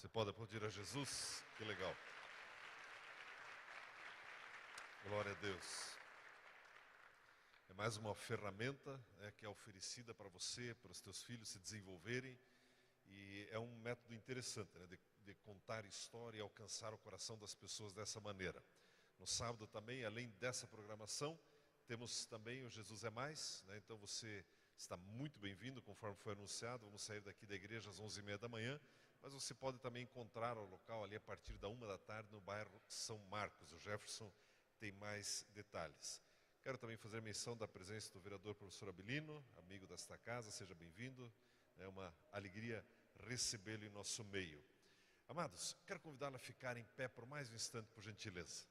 Você pode aplaudir a Jesus? Que legal. Glória a Deus. É mais uma ferramenta que é oferecida para você, para os teus filhos se desenvolverem. E é um método interessante, de contar história e alcançar o coração das pessoas dessa maneira. No sábado também, além dessa programação, temos também o Jesus é Mais, então você está muito bem-vindo, conforme foi anunciado. Vamos sair daqui da igreja às 11h30 da manhã, mas você pode também encontrar o local ali a partir da 1h da tarde no bairro São Marcos. O Jefferson tem mais detalhes. Quero também fazer menção da presença do vereador professor Abilino, amigo desta casa. Seja bem-vindo, é uma alegria recebê-lo em nosso meio. Amados, quero convidá-lo a ficar em pé por mais um instante, por gentileza.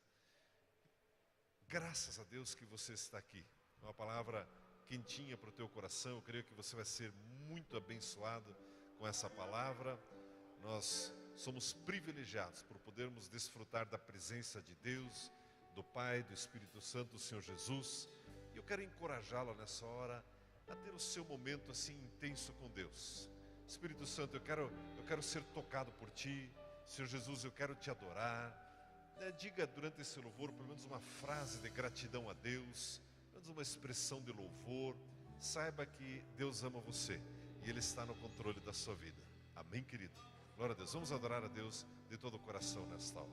Graças a Deus que você está aqui. Uma palavra quentinha para o teu coração. Eu creio que você vai ser muito abençoado com essa palavra. Nós somos privilegiados por podermos desfrutar da presença de Deus, do Pai, do Espírito Santo, do Senhor Jesus. E eu quero encorajá-lo nessa hora a ter o seu momento assim intenso com Deus. Espírito Santo, eu quero ser tocado por Ti. Senhor Jesus, eu quero Te adorar. Diga durante esse louvor pelo menos uma frase de gratidão a Deus, pelo menos uma expressão de louvor. Saiba que Deus ama você e Ele está no controle da sua vida. Amém, querido? Glória a Deus. Vamos adorar a Deus de todo o coração nesta hora.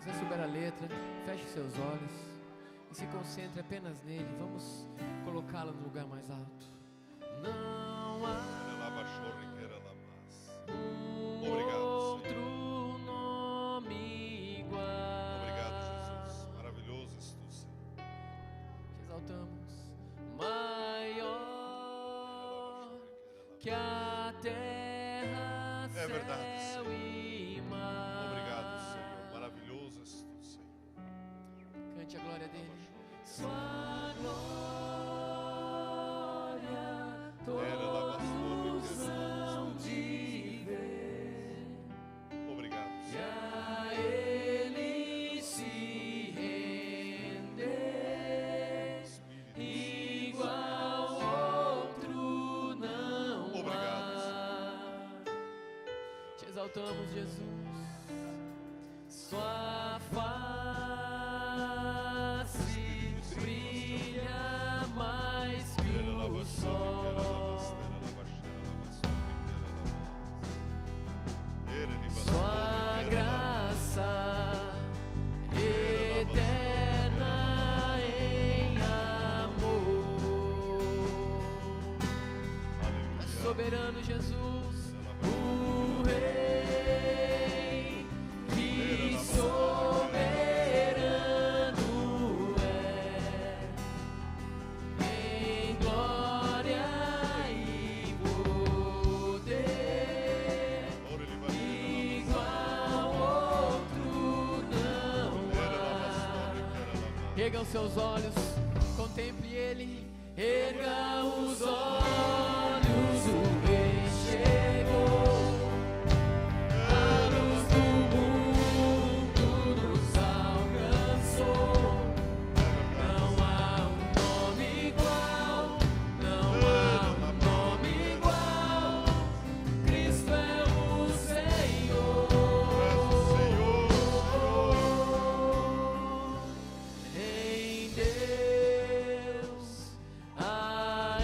Se você souber a letra, feche seus olhos e se concentre apenas nele. Vamos colocá-lo no lugar mais alto. Não há outro nome igual. Obrigado, Jesus. Maravilhoso és tu, Senhor. Te exaltamos. Maior que a terra, É verdade, céu Senhor. e mar. Obrigado, Senhor. Maravilhoso és tu, Senhor. Cante a glória dele. Sua glória todos hão de ver. Obrigado, E Senhor. a Ele se render. Igual outro não há. Te exaltamos, Jesus. Sua face brilha mais que o sol. Sua graça eterna em amor. Soberano Jesus, o Rei que soberano é, em glória e poder, igual outro não há. Erga os seus olhos, contemple Ele, erga os olhos, o Rei chegou. A luz do mundo nos alcançou. Não há um nome igual, não há um nome igual. Cristo é o Senhor. Em Deus há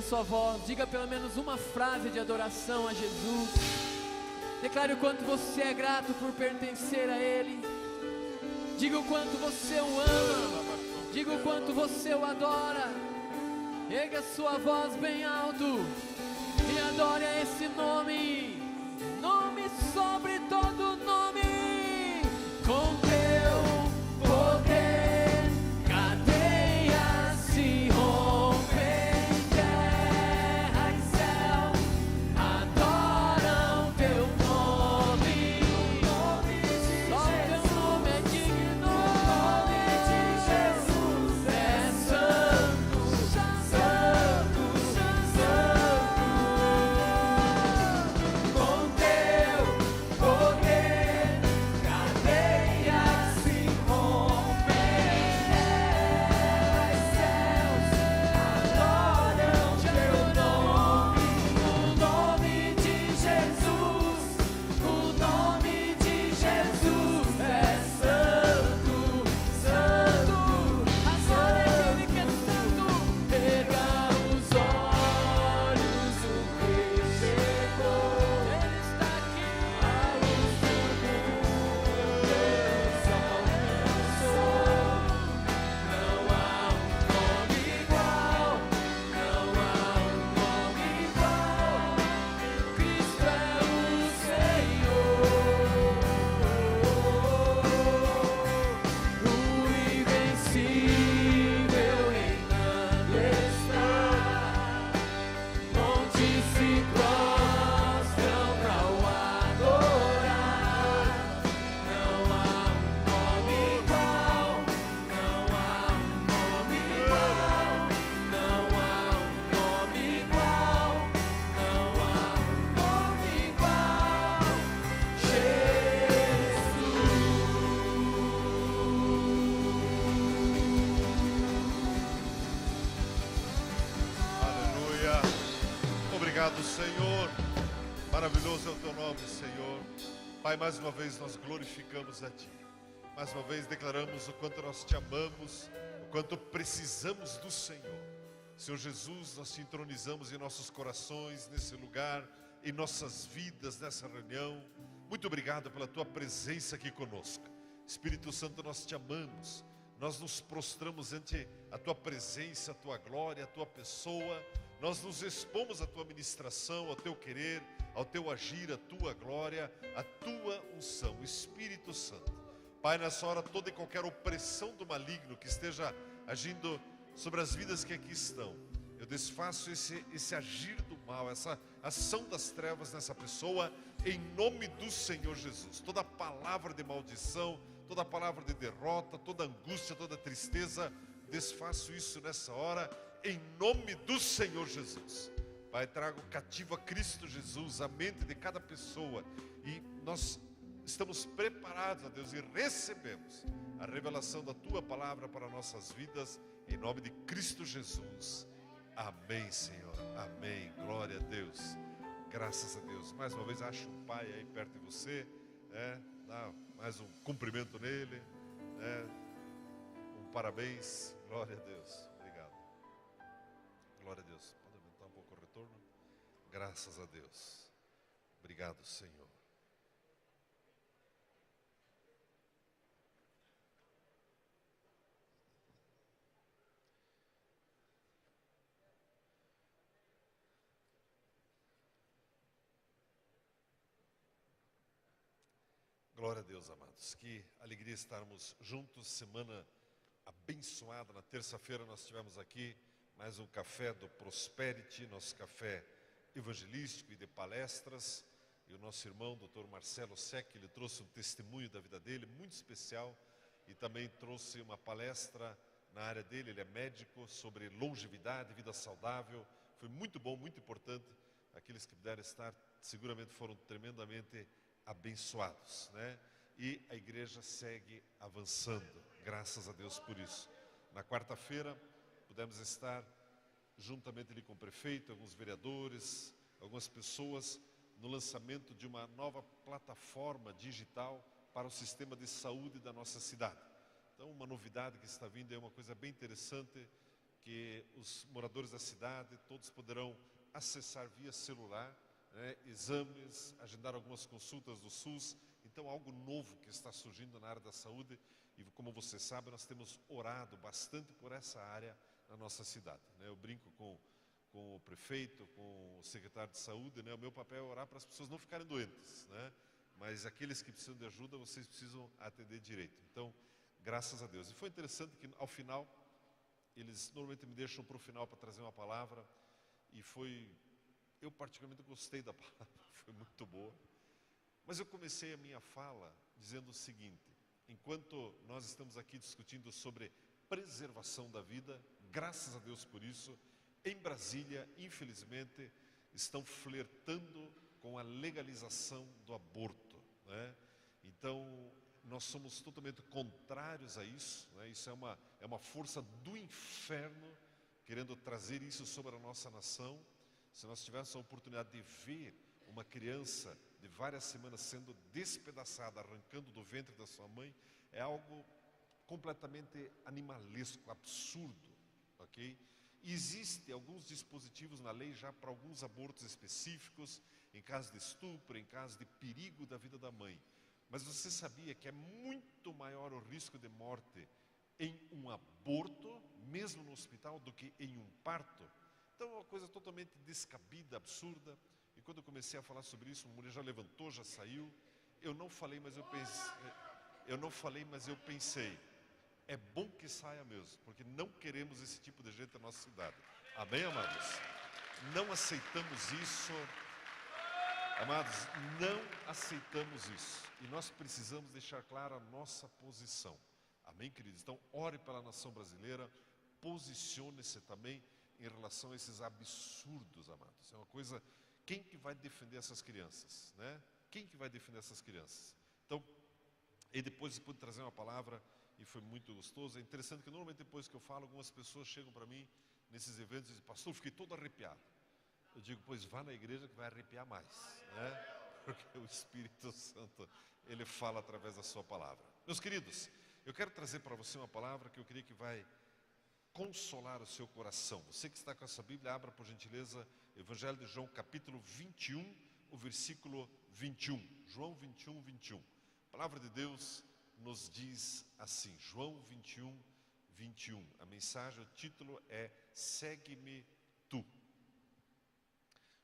sua voz, diga pelo menos uma frase de adoração a Jesus. Declare o quanto você é grato por pertencer a Ele. Diga o quanto você o ama. Diga o quanto você o adora. Erga sua voz bem alto e adore a esse nome. Nome sobre todo nome. Com teu poder, cadeias se rompem, terra e céu adoram teu nome. Só teu nome é digno. O nome de Jesus é santo, santo, santo. Com teu poder, cadeias se rompem, terra e céus adoram teu nome. O nome de Jesus, o nome de Jesus é santo, santo. Agora é Ele que é santo. Erga os olhos, o que chegou. Ele está aqui. A luz do mundo Deus alcançou. Não há um nome igual, não há um nome igual. Cristo é o Senhor, o invencível reinando está. Montes se prostram pra o adorar. Não há um nome igual, não há um nome igual, não há um nome igual, não há um nome igual. Aleluia. Obrigado, Senhor. Maravilhoso é o teu nome, Senhor. Pai, mais uma vez nós glorificamos a Ti. Mais uma vez declaramos o quanto nós Te amamos, o quanto precisamos do Senhor. Senhor Jesus, nós Te entronizamos em nossos corações, nesse lugar, em nossas vidas, nessa reunião. Muito obrigado pela Tua presença aqui conosco. Espírito Santo, nós Te amamos. Nós nos prostramos ante a Tua presença, a Tua glória, a Tua pessoa. Nós nos expomos à Tua ministração, ao Teu querer, ao Teu agir, à Tua glória, à Tua unção. Espírito Santo, Pai, nessa hora toda e qualquer opressão do maligno que esteja agindo sobre as vidas que aqui estão, eu desfaço esse agir do mal, essa ação das trevas nessa pessoa, em nome do Senhor Jesus. Toda palavra de maldição, toda palavra de derrota, toda angústia, toda tristeza, desfaço isso nessa hora, em nome do Senhor Jesus. Pai, trago cativo a Cristo Jesus, a mente de cada pessoa, e nós estamos preparados, a Deus, e recebemos a revelação da Tua palavra para nossas vidas, em nome de Cristo Jesus. Amém, Senhor. Amém. Glória a Deus. Graças a Deus. Mais uma vez, acha um pai aí perto de você, dá mais um cumprimento nele, um parabéns. Glória a Deus. Obrigado. Glória a Deus. Pode aumentar um pouco o retorno? Graças a Deus. Obrigado, Senhor. Glória a Deus, amados. Que alegria estarmos juntos, semana abençoada. Na terça-feira nós tivemos aqui mais um café do Prosperity, nosso café evangelístico e de palestras. E o nosso irmão, Dr. Marcelo Sec, ele trouxe um testemunho da vida dele, muito especial. E também trouxe uma palestra na área dele, ele é médico, sobre longevidade, vida saudável. Foi muito bom, muito importante. Aqueles que puderam estar, seguramente foram tremendamente abençoados, né? E a igreja segue avançando, graças a Deus por isso. Na quarta-feira pudemos estar juntamente ali com o prefeito, alguns vereadores, algumas pessoas, no lançamento de uma nova plataforma digital para o sistema de saúde da nossa cidade. Então, uma novidade que está vindo é uma coisa bem interessante, porque os moradores da cidade todos poderão acessar via celular, né, exames, agendar algumas consultas do SUS. Então, algo novo que está surgindo na área da saúde, e como você sabe, nós temos orado bastante por essa área na nossa cidade, né? Eu brinco com o prefeito, com o secretário de saúde, né? O meu papel é orar para as pessoas não ficarem doentes, né? Mas aqueles que precisam de ajuda, vocês precisam atender direito. Então, graças a Deus. E foi interessante que ao final, eles normalmente me deixam para o final para trazer uma palavra, e eu particularmente gostei da palavra, foi muito boa. Mas eu comecei a minha fala dizendo o seguinte: enquanto nós estamos aqui discutindo sobre preservação da vida, graças a Deus por isso, em Brasília, infelizmente, estão flertando com a legalização do aborto, né? Então, nós somos totalmente contrários a isso, né? Isso é uma força do inferno querendo trazer isso sobre a nossa nação. Se nós tivéssemos a oportunidade de ver uma criança de várias semanas sendo despedaçada, arrancando do ventre da sua mãe, é algo completamente animalesco, absurdo, ok? Existem alguns dispositivos na lei já para alguns abortos específicos, em caso de estupro, em caso de perigo da vida da mãe. Mas você sabia que é muito maior o risco de morte em um aborto, mesmo no hospital, do que em um parto? Então é uma coisa totalmente descabida, absurda. E quando eu comecei a falar sobre isso, uma mulher já levantou, já saiu. Eu não falei, mas eu pensei, é bom que saia mesmo, porque não queremos esse tipo de gente na nossa cidade. Amém, amados? Não aceitamos isso. Amados, não aceitamos isso. E nós precisamos deixar clara a nossa posição. Amém, queridos? Então, ore pela nação brasileira, posicione-se também em relação a esses absurdos, amados. É uma coisa, quem que vai defender essas crianças, né? Quem que vai defender essas crianças? Então, e depois pude trazer uma palavra e foi muito gostoso. É interessante que normalmente depois que eu falo, algumas pessoas chegam para mim nesses eventos e dizem: pastor, eu fiquei todo arrepiado. Eu digo: pois vá na igreja que vai arrepiar mais, né? Porque o Espírito Santo, ele fala através da sua palavra. Meus queridos, eu quero trazer para você uma palavra que eu creio que vai consolar o seu coração. Você que está com essa Bíblia, abra por gentileza Evangelho de João, capítulo 21, o versículo 21. João 21, 21. A palavra de Deus nos diz assim, João 21, 21. A mensagem, o título é Segue-me Tu.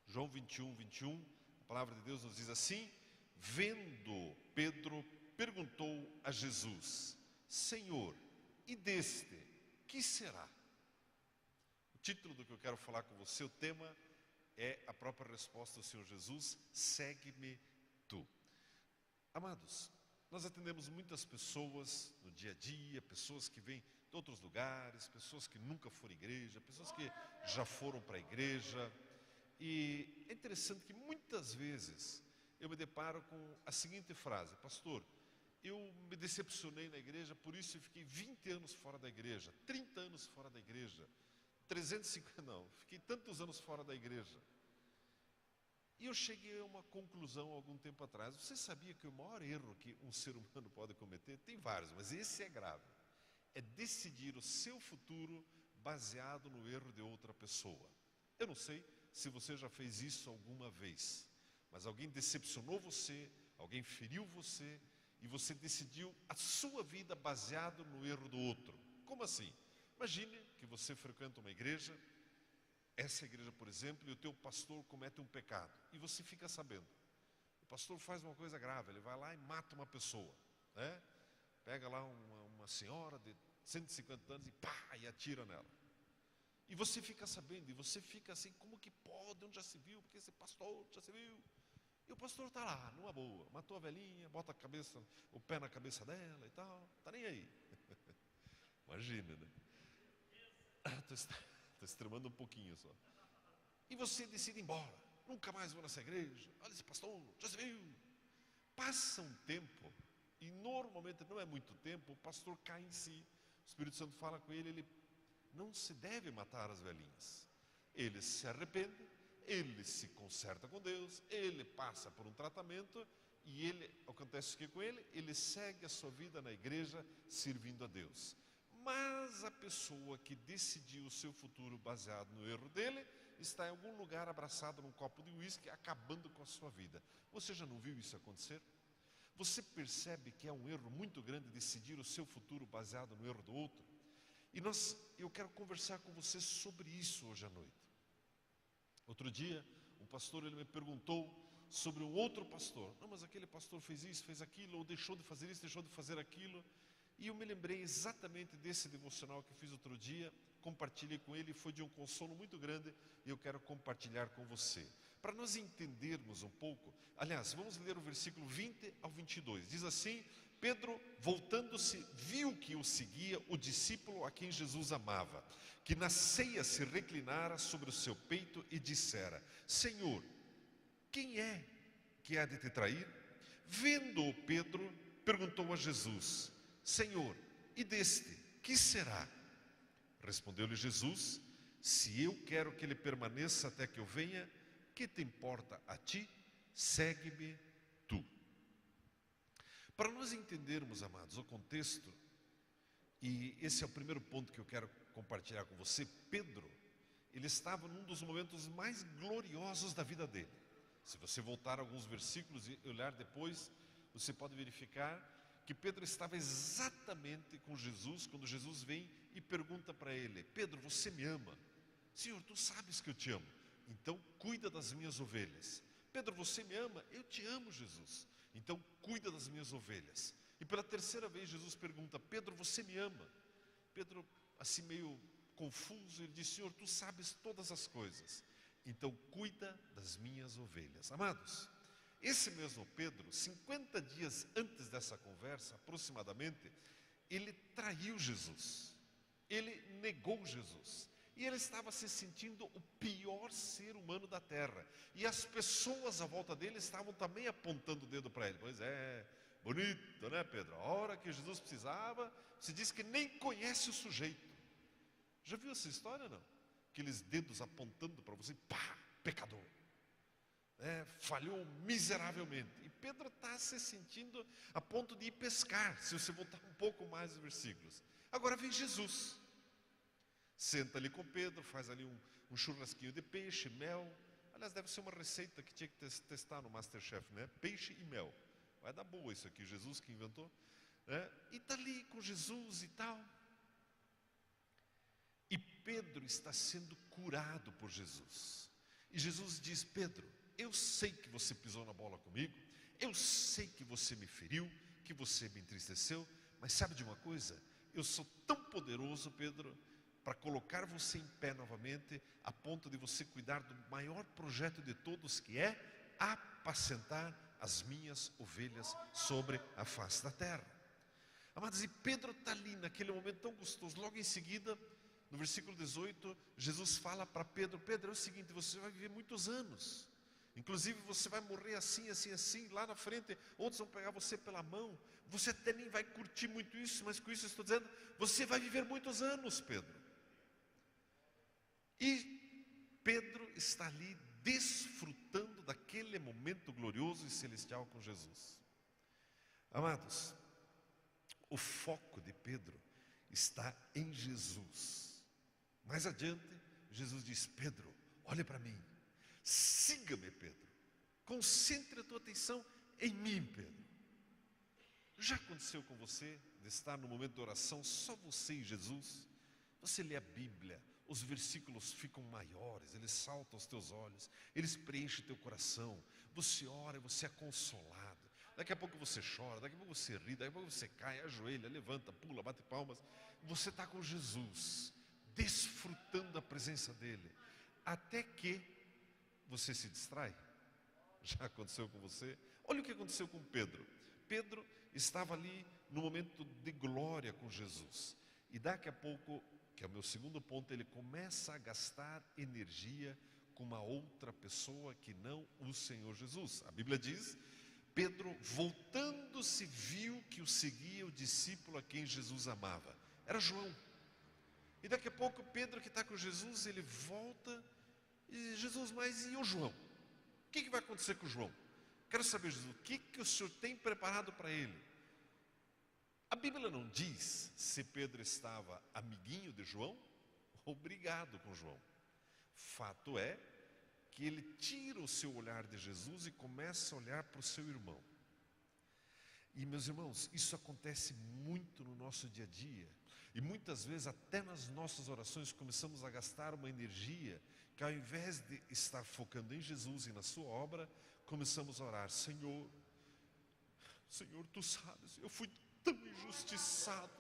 João 21, 21, a palavra de Deus nos diz assim: vendo, Pedro perguntou a Jesus: Senhor, e deste, que será? O título do que eu quero falar com você, o tema é a própria resposta do Senhor Jesus: segue-me tu. Amados, nós atendemos muitas pessoas no dia a dia, pessoas que vêm de outros lugares, pessoas que nunca foram à igreja, pessoas que já foram para a igreja. E é interessante que muitas vezes eu me deparo com a seguinte frase: pastor, eu me decepcionei na igreja, por isso eu fiquei 20 anos fora da igreja, 30 anos fora da igreja, 350, não, fiquei tantos anos fora da igreja. E eu cheguei a uma conclusão algum tempo atrás. Você sabia que o maior erro que um ser humano pode cometer, tem vários, mas esse é grave, é decidir o seu futuro baseado no erro de outra pessoa. Eu não sei se você já fez isso alguma vez, mas alguém decepcionou você, alguém feriu você, e você decidiu a sua vida baseado no erro do outro. Como assim? Imagine que você frequenta uma igreja, essa igreja, por exemplo, e o teu pastor comete um pecado, e você fica sabendo. O pastor faz uma coisa grave, ele vai lá e mata uma pessoa, né? Pega lá uma senhora de 150 anos e pá, e atira nela. E você fica sabendo, e você fica assim, como que pode, onde já se viu, porque esse pastor já se viu. E o pastor está lá, numa boa, matou a velhinha, bota o pé na cabeça dela e tal, está nem aí. Imagina, né? Estou extremando um pouquinho só. E você decide ir embora, nunca mais vou nessa igreja, olha esse pastor, já se viu. Passa um tempo, e normalmente não é muito tempo, o pastor cai em si, o Espírito Santo fala com ele, ele não se deve matar as velhinhas. Ele se arrepende, ele se conserta com Deus, ele passa por um tratamento e acontece o que com ele? Ele segue a sua vida na igreja servindo a Deus. Mas a pessoa que decidiu o seu futuro baseado no erro dele, está em algum lugar abraçado num copo de uísque, acabando com a sua vida. Você já não viu isso acontecer? Você percebe que é um erro muito grande decidir o seu futuro baseado no erro do outro? E eu quero conversar com você sobre isso hoje à noite. Outro dia, um pastor ele me perguntou sobre um outro pastor. Não, mas aquele pastor fez isso, fez aquilo, ou deixou de fazer isso, deixou de fazer aquilo. E eu me lembrei exatamente desse devocional que fiz outro dia, compartilhei com ele, foi de um consolo muito grande, e eu quero compartilhar com você. Para nós entendermos um pouco, aliás, vamos ler o versículo 20 ao 22. Diz assim: Pedro, voltando-se, viu que o seguia o discípulo a quem Jesus amava, que na ceia se reclinara sobre o seu peito e dissera: Senhor, quem é que há de te trair? Vendo-o, Pedro perguntou a Jesus: Senhor, e deste, que será? Respondeu-lhe Jesus: se eu quero que ele permaneça até que eu venha, que te importa a ti? Segue-me tu. Para nós entendermos, amados, o contexto, e esse é o primeiro ponto que eu quero compartilhar com você, Pedro, ele estava num dos momentos mais gloriosos da vida dele. Se você voltar alguns versículos e olhar depois, você pode verificar que Pedro estava exatamente com Jesus, quando Jesus vem e pergunta para ele: Pedro, você me ama? Senhor, tu sabes que eu te amo, então cuida das minhas ovelhas. Pedro, você me ama? Eu te amo, Jesus, então cuida das minhas ovelhas. E pela terceira vez Jesus pergunta: Pedro, você me ama? Pedro, assim meio confuso, ele diz: Senhor, tu sabes todas as coisas, então cuida das minhas ovelhas. Amados, esse mesmo Pedro, 50 dias antes dessa conversa, aproximadamente, ele traiu Jesus, ele negou Jesus, e ele estava se sentindo o pior ser humano da terra, e as pessoas à volta dele estavam também apontando o dedo para ele. Pois é, bonito, né, Pedro? A hora que Jesus precisava, se diz que nem conhece o sujeito. Já viu essa história, não? Aqueles dedos apontando para você: pá, pecador, falhou miseravelmente. E Pedro está se sentindo a ponto de ir pescar, se você voltar um pouco mais os versículos. Agora vem Jesus, senta ali com Pedro, faz ali um churrasquinho de peixe, mel. Aliás, deve ser uma receita que tinha que testar no Masterchef, né? Peixe e mel. Vai dar boa isso aqui, Jesus que inventou, né? E está ali com Jesus e tal. E Pedro está sendo curado por Jesus. E Jesus diz: Pedro, eu sei que você pisou na bola comigo, eu sei que você me feriu, que você me entristeceu, mas sabe de uma coisa? Eu sou tão poderoso, Pedro, para colocar você em pé novamente, a ponto de você cuidar do maior projeto de todos, que é apacentar as minhas ovelhas sobre a face da terra. Amados, e Pedro está ali naquele momento tão gostoso. Logo em seguida, no versículo 18, Jesus fala para Pedro: Pedro, é o seguinte, você vai viver muitos anos, inclusive você vai morrer assim, assim, assim, lá na frente outros vão pegar você pela mão, você até nem vai curtir muito isso, mas com isso eu estou dizendo, você vai viver muitos anos, Pedro. E Pedro está ali desfrutando daquele momento glorioso e celestial com Jesus. Amados, o foco de Pedro está em Jesus. Mais adiante, Jesus diz: Pedro, olha para mim, siga-me, Pedro, concentre a tua atenção em mim, Pedro. Já aconteceu com você de estar no momento de oração, só você e Jesus? Você lê a Bíblia, os versículos ficam maiores, eles saltam aos teus olhos, eles preenchem o teu coração, você ora e você é consolado. Daqui a pouco você chora, daqui a pouco você ri, daqui a pouco você cai, ajoelha, levanta, pula, bate palmas. Você está com Jesus, desfrutando da presença dEle, até que você se distrai. Já aconteceu com você? Olha o que aconteceu com Pedro. Pedro estava ali no momento de glória com Jesus, e daqui a pouco, que é o meu segundo ponto, ele começa a gastar energia com uma outra pessoa que não o Senhor Jesus. A Bíblia diz: Pedro, voltando-se, viu que o seguia o discípulo a quem Jesus amava. Era João. E daqui a pouco Pedro, que está com Jesus, ele volta e Jesus: mas e o João? O que vai acontecer com o João? Quero saber, Jesus, o que o Senhor tem preparado para ele? A Bíblia não diz se Pedro estava amiguinho de João ou brigado com João. Fato é que ele tira o seu olhar de Jesus e começa a olhar para o seu irmão. E, meus irmãos, isso acontece muito no nosso dia a dia. E muitas vezes, até nas nossas orações, começamos a gastar uma energia que, ao invés de estar focando em Jesus e na sua obra, começamos a orar: Senhor, Senhor, Tu sabes, eu fui tão injustiçado,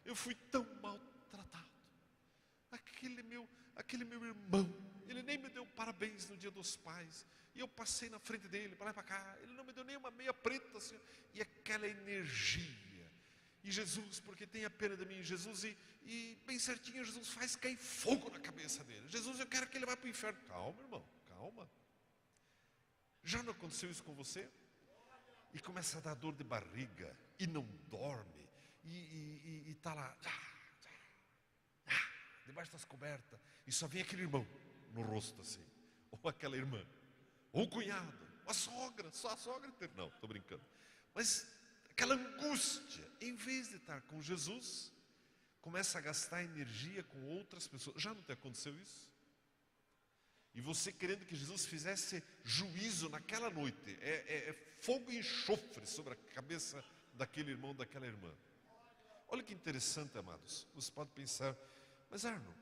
eu fui tão maltratado. Aquele meu irmão, ele nem me deu parabéns no dia dos pais, e eu passei na frente dele, para lá e para cá, ele não me deu nem uma meia preta, assim, e aquela energia. E Jesus, porque tenha pena de mim, Jesus, e bem certinho, Jesus faz cair fogo na cabeça dele. Jesus, eu quero que ele vá para o inferno. Calma, irmão, calma. Já não aconteceu isso com você? E começa a dar dor de barriga, e não dorme, e está lá, debaixo das cobertas, e só vem aquele irmão no rosto assim, ou aquela irmã, ou o cunhado, ou a sogra, só a sogra inteira. Não, estou brincando. Mas aquela angústia, em vez de estar com Jesus, começa a gastar energia com outras pessoas. Já não te aconteceu isso? E você querendo que Jesus fizesse juízo naquela noite, é fogo e enxofre sobre a cabeça daquele irmão, daquela irmã. Olha que interessante, amados. Você pode pensar: mas Arno,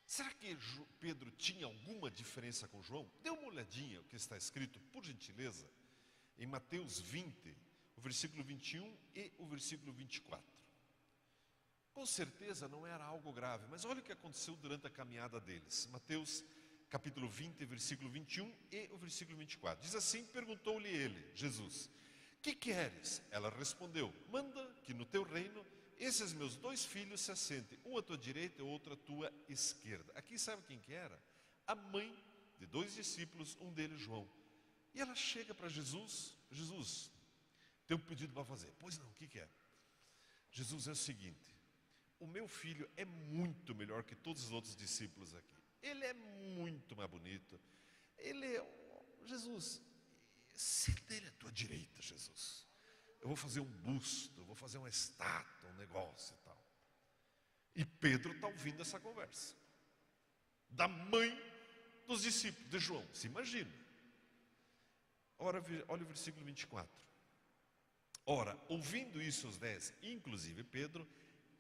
será que Pedro tinha alguma diferença com João? Dê uma olhadinha o que está escrito, por gentileza, em Mateus 20, o versículo 21 e o versículo 24. Com certeza não era algo grave, mas olha o que aconteceu durante a caminhada deles. Mateus capítulo 20, versículo 21 e o versículo 24. Diz assim: perguntou-lhe ele, Jesus: que queres? Ela respondeu: manda que no teu reino esses meus 2 filhos se assentem, um à tua direita e outro à tua esquerda. Aqui sabe quem que era? A mãe de 2 discípulos, um deles João. E ela chega para Jesus: Jesus, tem um pedido para fazer. Pois não, o que é? Jesus, é o seguinte: o meu filho é muito melhor que todos os outros discípulos aqui. Ele é muito mais bonito. Jesus, senta ele à tua direita, Jesus. Eu vou fazer um busto, eu vou fazer uma estátua, um negócio e tal. E Pedro está ouvindo essa conversa da mãe dos discípulos de João. Se imagina. Olha o versículo 24. Ora, ouvindo isso os 10, inclusive Pedro,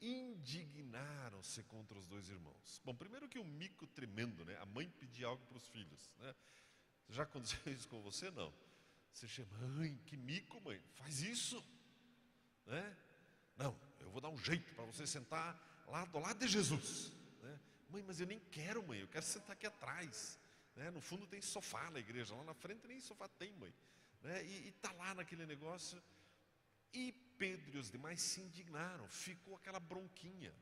indignaram-se contra os 2 irmãos. Bom, primeiro que um mico tremendo, né? A mãe pedir algo para os filhos, né? Já aconteceu isso com você? Não. Você chama: mãe, que mico, mãe, faz isso, né? Não, eu vou dar um jeito para você sentar lá do lado de Jesus, né? Mãe, mas eu nem quero, mãe, eu quero sentar aqui atrás, né? No fundo tem sofá na igreja, lá na frente nem sofá tem, mãe, né? E está lá naquele negócio. E Pedro e os demais se indignaram, ficou aquela bronquinha.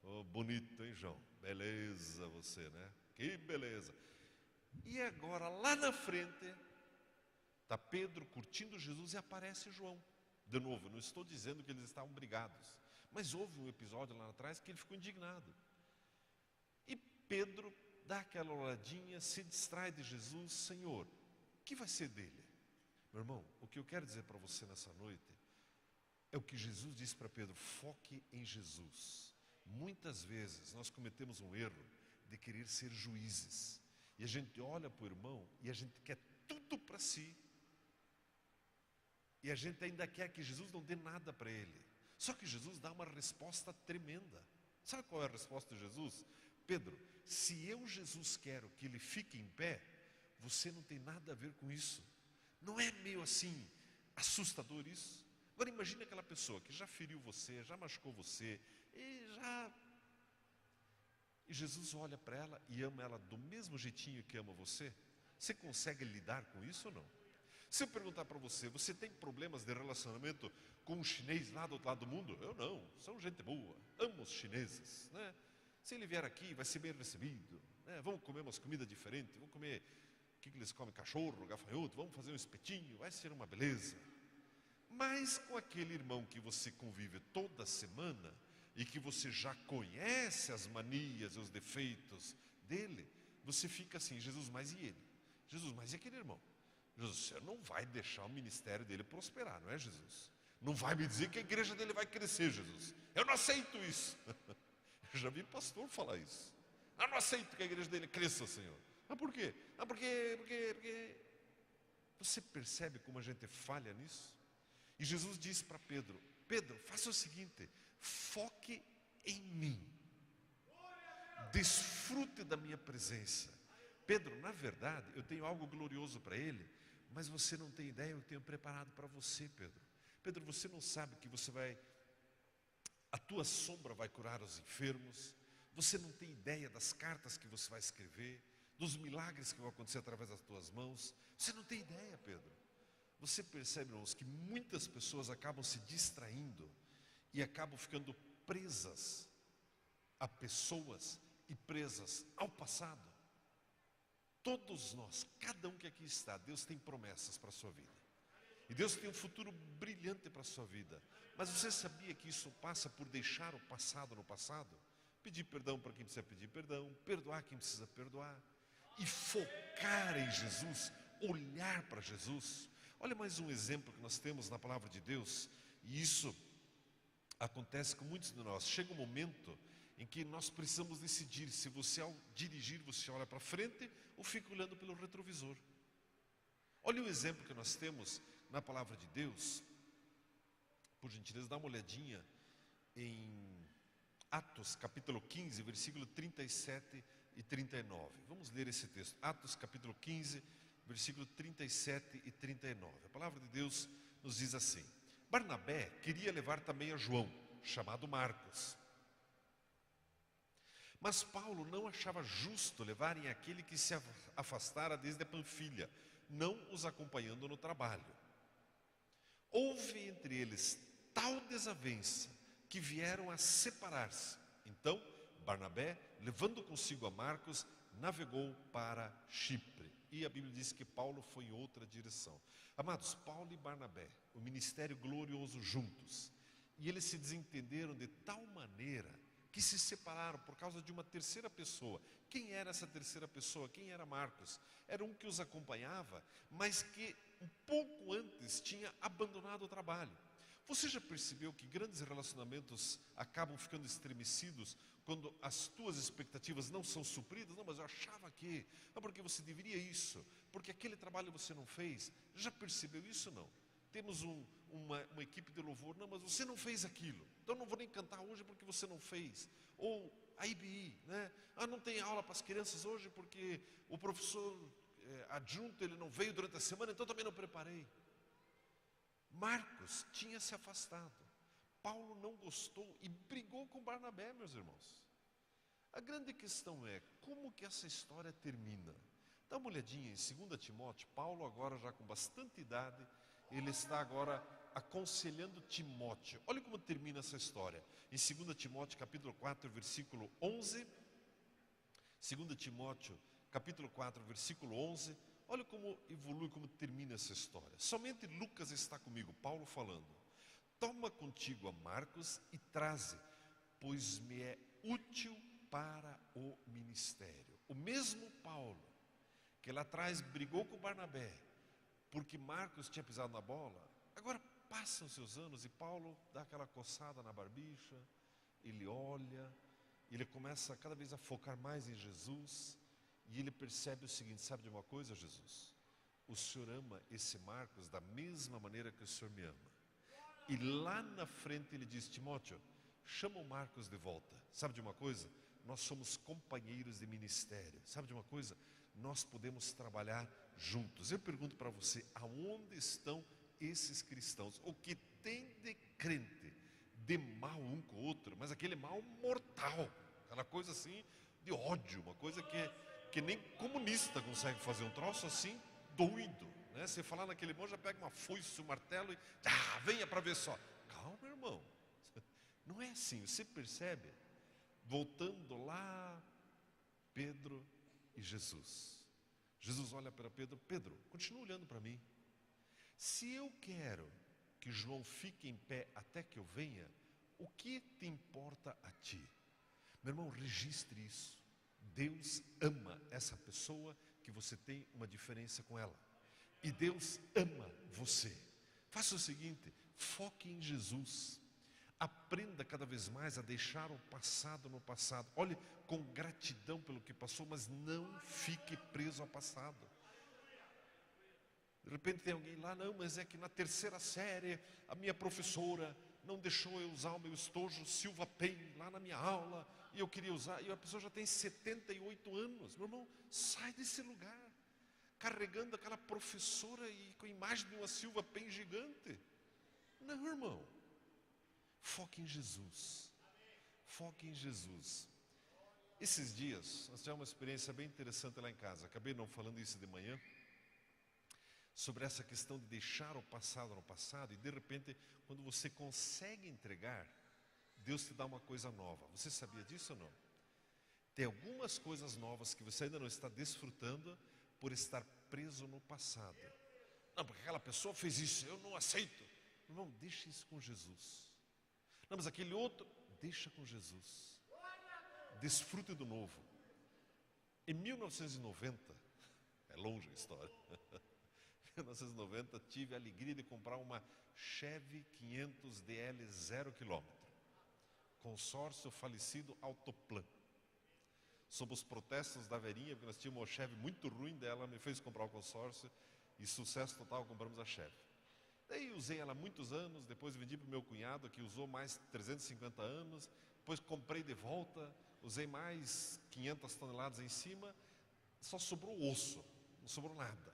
Oh, bonito, hein, João? Beleza você, né? Que beleza. E agora, lá na frente, está Pedro curtindo Jesus e aparece João. De novo, não estou dizendo que eles estavam brigados, mas houve um episódio lá atrás que ele ficou indignado. E Pedro dá aquela olhadinha, se distrai de Jesus. Senhor, o que vai ser dele? Meu irmão, o que eu quero dizer para você nessa noite é o que Jesus disse para Pedro: foque em Jesus. Muitas vezes nós cometemos um erro de querer ser juízes. E a gente olha para o irmão e a gente quer tudo para si. E a gente ainda quer que Jesus não dê nada para ele. Só que Jesus dá uma resposta tremenda. Sabe qual é a resposta de Jesus? Pedro, se eu, Jesus, quero que ele fique em pé, você não tem nada a ver com isso. Não é meio assim assustador isso? Agora imagine aquela pessoa que já feriu você, já machucou você, e Jesus olha para ela e ama ela do mesmo jeitinho que ama você. Você consegue lidar com isso ou não? Se eu perguntar para você, você tem problemas de relacionamento com um chinês lá do outro lado do mundo? Eu não, são gente boa, amo os chineses, né? Se ele vier aqui, vai ser bem recebido, né? Vamos comer umas comidas diferentes, vamos comer, o que eles comem? Cachorro, gafanhoto, vamos fazer um espetinho, vai ser uma beleza. Mas com aquele irmão que você convive toda semana e que você já conhece as manias e os defeitos dele, você fica assim: Jesus, mas e ele? Jesus, mas e aquele irmão? Jesus, o Senhor não vai deixar o ministério dele prosperar, não é, Jesus? Não vai me dizer que a igreja dele vai crescer, Jesus. Eu não aceito isso. Eu já vi pastor falar isso. Eu não aceito que a igreja dele cresça, Senhor. Mas por quê? Porque... Você percebe como a gente falha nisso? E Jesus disse para Pedro, Pedro, faça o seguinte, foque em mim. Desfrute da minha presença. Pedro, na verdade, eu tenho algo glorioso para ele, mas você não tem ideia, eu tenho preparado para você, Pedro. Pedro, você não sabe que a tua sombra vai curar os enfermos. Você não tem ideia das cartas que você vai escrever, dos milagres que vão acontecer através das tuas mãos. Você não tem ideia, Pedro. Você percebe, irmãos, que muitas pessoas acabam se distraindo e acabam ficando presas a pessoas e presas ao passado. Todos nós, cada um que aqui está, Deus tem promessas para a sua vida. E Deus tem um futuro brilhante para a sua vida. Mas você sabia que isso passa por deixar o passado no passado? Pedir perdão para quem precisa pedir perdão, perdoar quem precisa perdoar. E focar em Jesus, olhar para Jesus. Olha mais um exemplo que nós temos na palavra de Deus. E isso acontece com muitos de nós. Chega um momento em que nós precisamos decidir se você, ao dirigir, você olha para frente ou fica olhando pelo retrovisor. Olha o exemplo que nós temos na palavra de Deus. Por gentileza, dá uma olhadinha em Atos capítulo 15, versículo 37 e 39. Vamos ler esse texto. Atos capítulo 15, versículo 37 e 39. A palavra de Deus nos diz assim: Barnabé queria levar também a João, chamado Marcos. Mas Paulo não achava justo levarem aquele que se afastara desde a Panfilha, não os acompanhando no trabalho. Houve entre eles tal desavença que vieram a separar-se. Então, Barnabé, levando consigo a Marcos, navegou para Chipre. E a Bíblia diz que Paulo foi em outra direção. Amados, Paulo e Barnabé, o ministério glorioso juntos. E eles se desentenderam de tal maneira que se separaram por causa de uma terceira pessoa. Quem era essa terceira pessoa? Quem era Marcos? Era um que os acompanhava, mas que um pouco antes tinha abandonado o trabalho. Você já percebeu que grandes relacionamentos acabam ficando estremecidos quando as tuas expectativas não são supridas? Não, mas eu achava que, não, porque você deveria isso, porque aquele trabalho você não fez. Já percebeu isso? Não. Temos uma equipe de louvor, não, mas você não fez aquilo, então não vou nem cantar hoje porque você não fez. Ou a IBI, né? Não tem aula para as crianças hoje porque o professor adjunto ele não veio durante a semana, então também não preparei. Marcos tinha se afastado. Paulo não gostou e brigou com Barnabé, meus irmãos. A grande questão é, como que essa história termina? Dá uma olhadinha em 2 Timóteo. Paulo agora já com bastante idade, ele está agora aconselhando Timóteo. Olha como termina essa história. Em 2 Timóteo capítulo 4, versículo 11. 2 Timóteo capítulo 4, versículo 11. Olha como evolui, como termina essa história. Somente Lucas está comigo, Paulo falando. Toma contigo a Marcos e traze, pois me é útil para o ministério. O mesmo Paulo, que lá atrás brigou com Barnabé, porque Marcos tinha pisado na bola, agora passam seus anos e Paulo dá aquela coçada na barbicha, ele olha, ele começa cada vez a focar mais em Jesus, e ele percebe o seguinte: sabe de uma coisa, Jesus? O Senhor ama esse Marcos da mesma maneira que o Senhor me ama. E lá na frente ele diz: Timóteo, chama o Marcos de volta. Sabe de uma coisa? Nós somos companheiros de ministério. Sabe de uma coisa? Nós podemos trabalhar juntos. Eu pergunto para você, aonde estão esses cristãos? O que tem de crente, de mal um com o outro, mas aquele mal mortal, aquela coisa assim de ódio, uma coisa que nem comunista consegue fazer, um troço assim doido, né? Você falar naquele irmão, já pega uma foice, um martelo e venha para ver só. Calma, irmão, não é assim. Você percebe? Voltando lá, Pedro e Jesus. Jesus olha para Pedro: Pedro, continua olhando para mim. Se eu quero que João fique em pé até que eu venha, o que te importa a ti? Meu irmão, registre isso. Deus ama essa pessoa que você tem uma diferença com ela. E Deus ama você. Faça o seguinte, foque em Jesus. Aprenda cada vez mais a deixar o passado no passado. Olhe com gratidão pelo que passou, mas não fique preso ao passado. De repente tem alguém lá, não, mas é que na terceira série a minha professora não deixou eu usar o meu estojo Silva Pen lá na minha aula, e eu queria usar, e a pessoa já tem 78 anos. Meu irmão, sai desse lugar, carregando aquela professora e com a imagem de uma Silva Pen gigante. Não, irmão, foque em Jesus, foque em Jesus. Esses dias, nós tivemos uma experiência bem interessante lá em casa, acabei não falando isso de manhã, sobre essa questão de deixar o passado no passado, e de repente, quando você consegue entregar, Deus te dá uma coisa nova. Você sabia disso ou não? Tem algumas coisas novas que você ainda não está desfrutando por estar preso no passado. Não, porque aquela pessoa fez isso, eu não aceito. Irmão, deixa isso com Jesus. Não, mas aquele outro, deixa com Jesus. Desfrute do novo. Em 1990, é longe a história, em 1990 tive a alegria de comprar uma Chevy 500 DL 0 km, consórcio falecido Autoplan. Sob os protestos da Verinha, porque nós tínhamos uma Chevy muito ruim dela, me fez comprar o consórcio e sucesso total, compramos a Chevy. Daí usei ela há muitos anos, depois vendi para o meu cunhado que usou mais 350 anos, depois comprei de volta, usei mais 500 toneladas em cima, só sobrou osso, não sobrou nada.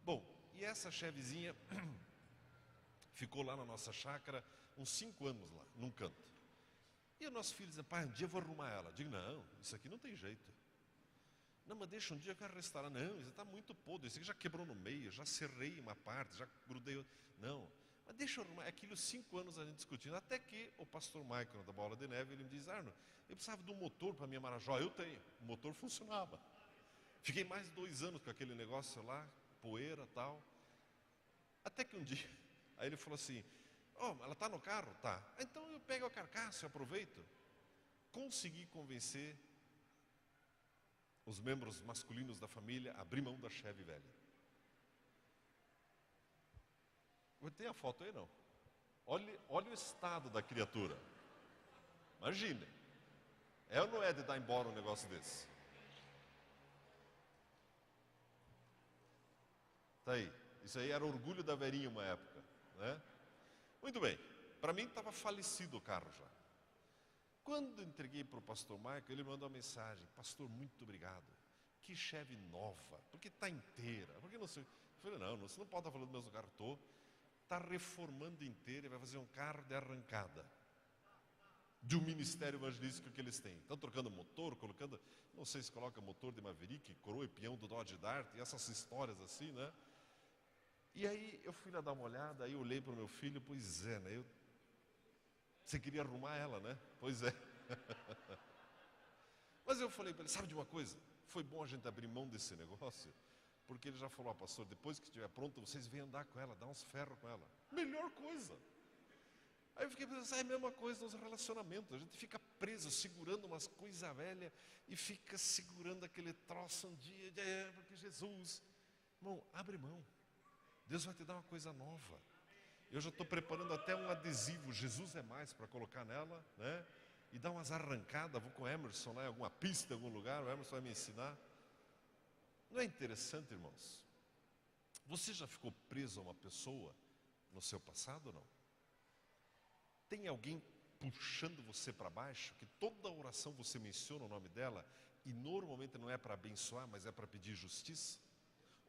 Bom, e essa Chevyzinha ficou lá na nossa chácara uns 5 anos lá, num canto. E o nosso filho dizia, pai, um dia eu vou arrumar ela. Eu digo, não, isso aqui não tem jeito. Não, mas deixa um dia eu quero restaurar. Não, isso está muito podre, isso aqui já quebrou no meio, já serrei uma parte, já grudei outra. Não, mas deixa eu arrumar. Aquilo 5 anos a gente discutindo, até que o pastor Michael da Bola de Neve, ele me diz, Arno, eu precisava de um motor para a minha Marajó. Eu tenho, o motor funcionava. Fiquei mais 2 anos com aquele negócio lá, poeira e tal. Até que um dia, aí ele falou assim, ela está no carro? Tá. Então eu pego a carcaça, eu aproveito. Consegui convencer os membros masculinos da família a abrir mão da Chevy velha. Tem a foto aí não? Olha o estado da criatura. Imagine. É ou não é de dar embora um negócio desse? Tá aí. Isso aí era orgulho da Verinha uma época, né? Muito bem. Para mim estava falecido o carro já. Quando entreguei para o pastor Michael, ele mandou uma mensagem, pastor, muito obrigado. Que Chevy nova, porque está inteira, porque não sei. Eu falei, não, você não pode estar falando do mesmo carro, está reformando inteira e vai fazer um carro de arrancada. De um ministério evangelístico que eles têm. Estão trocando motor, colocando, não sei se coloca motor de Maverick, coroa e peão do Dodge Dart, e essas histórias assim, né? E aí eu fui lá dar uma olhada, aí eu olhei para o meu filho, pois é, né? Você queria arrumar ela, né? Pois é. Mas eu falei para ele, sabe de uma coisa? Foi bom a gente abrir mão desse negócio, porque ele já falou, pastor, depois que estiver pronto, vocês vêm andar com ela, dar uns ferros com ela. Melhor coisa. Aí eu fiquei pensando, é a mesma coisa nos relacionamentos, a gente fica preso, segurando umas coisas velhas, e fica segurando aquele troço um dia, porque Jesus, irmão, abre mão. Deus vai te dar uma coisa nova. Eu já estou preparando até um adesivo, Jesus é mais, para colocar nela, né? E dar umas arrancadas, vou com o Emerson lá em alguma pista, em algum lugar, o Emerson vai me ensinar. Não é interessante, irmãos? Você já ficou preso a uma pessoa no seu passado ou não? Tem alguém puxando você para baixo, que toda oração você menciona o nome dela, e normalmente não é para abençoar, mas é para pedir justiça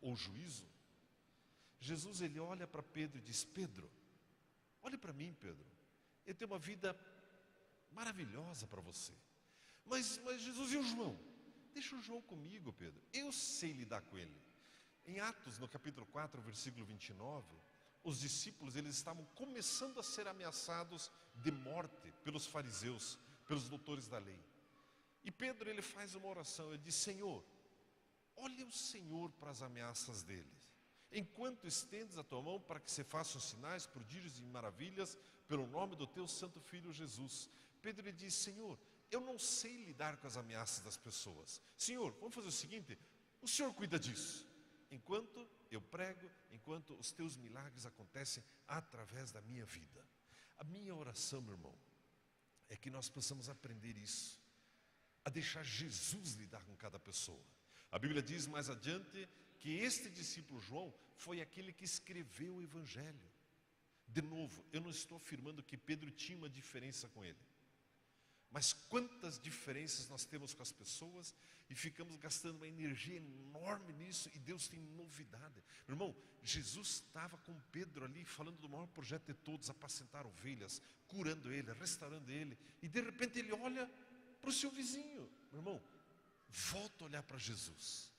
ou juízo? Jesus, ele olha para Pedro e diz, Pedro, olhe para mim, Pedro, eu tenho uma vida maravilhosa para você, mas Jesus, e o João? Deixa o João comigo, Pedro, eu sei lidar com ele. Em Atos, no capítulo 4, versículo 29, os discípulos, eles estavam começando a ser ameaçados de morte pelos fariseus, pelos doutores da lei. E Pedro, ele faz uma oração, ele diz, Senhor, olha o Senhor para as ameaças deles. Enquanto estendes a tua mão para que se façam sinais, prodígios e maravilhas, pelo nome do teu santo filho Jesus. Pedro, ele diz, Senhor, eu não sei lidar com as ameaças das pessoas. Senhor, vamos fazer o seguinte, o Senhor cuida disso. enquanto eu prego, enquanto os teus milagres acontecem através da minha vida. A minha oração, meu irmão, é que nós possamos aprender isso, a deixar Jesus lidar com cada pessoa. A Bíblia diz mais adiante que este discípulo João foi aquele que escreveu o Evangelho. De novo, eu não estou afirmando que Pedro tinha uma diferença com ele. Mas quantas diferenças nós temos com as pessoas e ficamos gastando uma energia enorme nisso, e Deus tem novidade. Meu irmão, Jesus estava com Pedro ali falando do maior projeto de todos, apacentar ovelhas, curando ele, restaurando ele, e de repente ele olha para o seu vizinho. Meu irmão, volta a olhar para Jesus.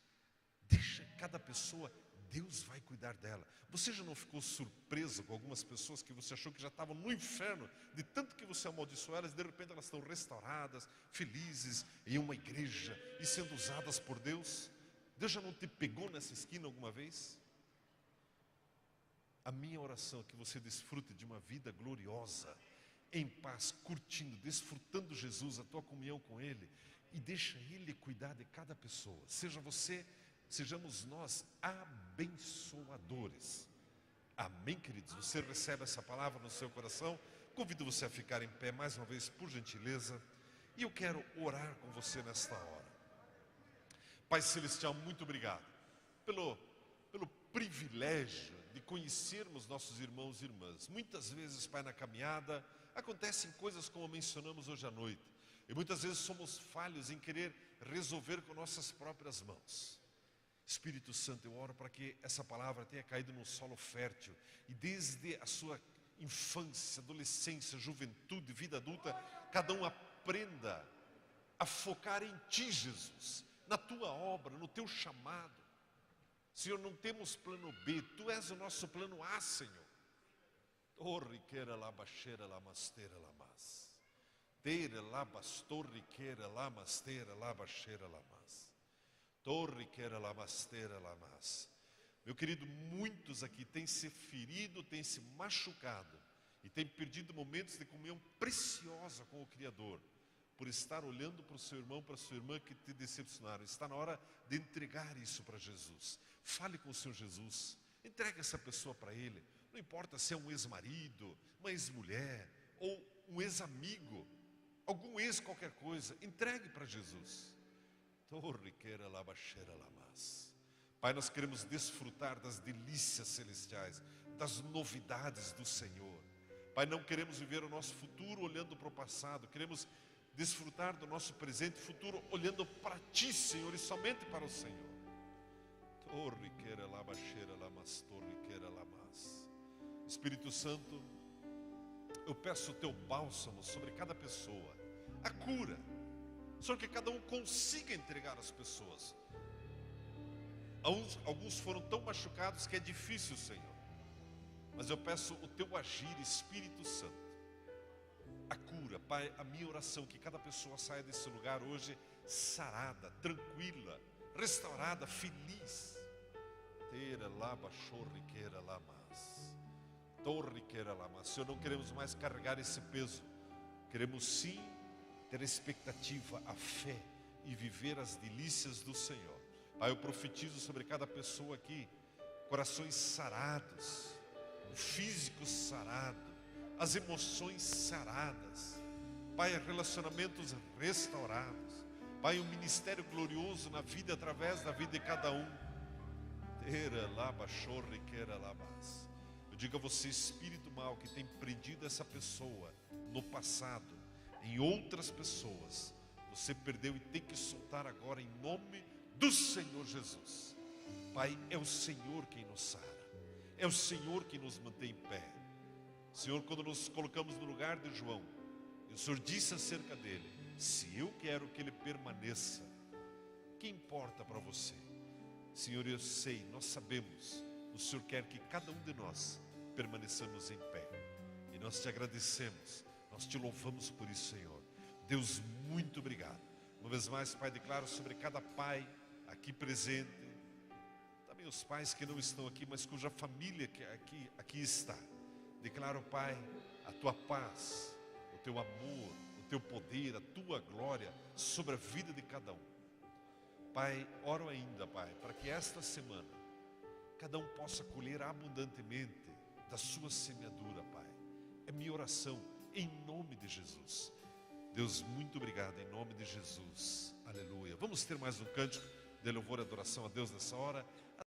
Deixa cada pessoa, Deus vai cuidar dela. Você já não ficou surpreso com algumas pessoas que você achou que já estavam no inferno, de tanto que você amaldiçoou elas, e de repente elas estão restauradas, felizes, em uma igreja e sendo usadas por Deus? Deus já não te pegou nessa esquina alguma vez? A minha oração é que você desfrute de uma vida gloriosa, em paz, curtindo, desfrutando Jesus, a tua comunhão com Ele, e deixa Ele cuidar de cada pessoa. Sejamos nós abençoadores. Amém, queridos? Você recebe essa palavra no seu coração? Convido você a ficar em pé mais uma vez, por gentileza. E eu quero orar com você nesta hora. Pai Celestial, muito obrigado pelo privilégio de conhecermos nossos irmãos e irmãs. Muitas vezes, Pai, na caminhada, acontecem coisas como mencionamos hoje à noite. E muitas vezes somos falhos em querer resolver com nossas próprias mãos. Espírito Santo, eu oro para que essa palavra tenha caído num solo fértil, e desde a sua infância, adolescência, juventude, vida adulta, cada um aprenda a focar em Ti, Jesus, na Tua obra, no Teu chamado. Senhor, não temos plano B, Tu és o nosso plano A, Senhor. Torriqueira labaxeira lamasteira lamas. Teira labastorriqueira lamasteira labaxeira lamas. Torriqueira lamasteira lamas. Meu querido, muitos aqui têm se ferido, têm se machucado e têm perdido momentos de comunhão preciosa com o Criador, por estar olhando para o seu irmão, para a sua irmã que te decepcionaram. Está na hora de entregar isso para Jesus. Fale com o Senhor Jesus, entregue essa pessoa para Ele. Não importa se é um ex-marido, uma ex-mulher ou um ex-amigo, algum ex qualquer coisa, entregue para Jesus. Torriqueira labaxeira lamas. Pai, nós queremos desfrutar das delícias celestiais, das novidades do Senhor. Pai, não queremos viver o nosso futuro olhando para o passado, queremos desfrutar do nosso presente e futuro olhando para Ti, Senhor, e somente para o Senhor. Torriqueira labaxeira lamas, torriqueira lamas. Espírito Santo, eu peço o Teu bálsamo sobre cada pessoa, a cura. Só que cada um consiga entregar às pessoas. Alguns foram tão machucados que é difícil, Senhor. Mas eu peço o Teu agir, Espírito Santo. A cura, Pai, a minha oração é que cada pessoa saia desse lugar hoje sarada, tranquila, restaurada, feliz. Teira laba chorriqueira lamas. Torriqueira lamas. Senhor, não queremos mais carregar esse peso. Queremos sim ter a expectativa, a fé e viver as delícias do Senhor. Pai, eu profetizo sobre cada pessoa aqui, corações sarados, o físico sarado, as emoções saradas. Pai, relacionamentos restaurados. Pai, um ministério glorioso na vida, através da vida de cada um. Eu digo a você, espírito mau que tem prendido essa pessoa no passado, em outras pessoas, você perdeu e tem que soltar agora em nome do Senhor Jesus. Pai, é o Senhor quem nos sara, é o Senhor quem nos mantém em pé. Senhor, quando nos colocamos no lugar de João, o Senhor disse acerca dele: se eu quero que ele permaneça, que importa para você? Senhor, eu sei, nós sabemos, o Senhor quer que cada um de nós permaneçamos em pé, e nós te agradecemos. Nós te louvamos por isso, Senhor. Deus, muito obrigado. Uma vez mais, Pai, declaro sobre cada pai aqui presente, também os pais que não estão aqui, mas cuja família aqui está. Declaro, Pai, a Tua paz, o Teu amor, o Teu poder, a Tua glória sobre a vida de cada um. Pai, oro ainda, Pai, para que esta semana cada um possa colher abundantemente da sua semeadura, Pai. É minha oração, em nome de Jesus. Deus, muito obrigado, em nome de Jesus. Aleluia. Vamos ter mais um cântico de louvor e adoração a Deus nessa hora.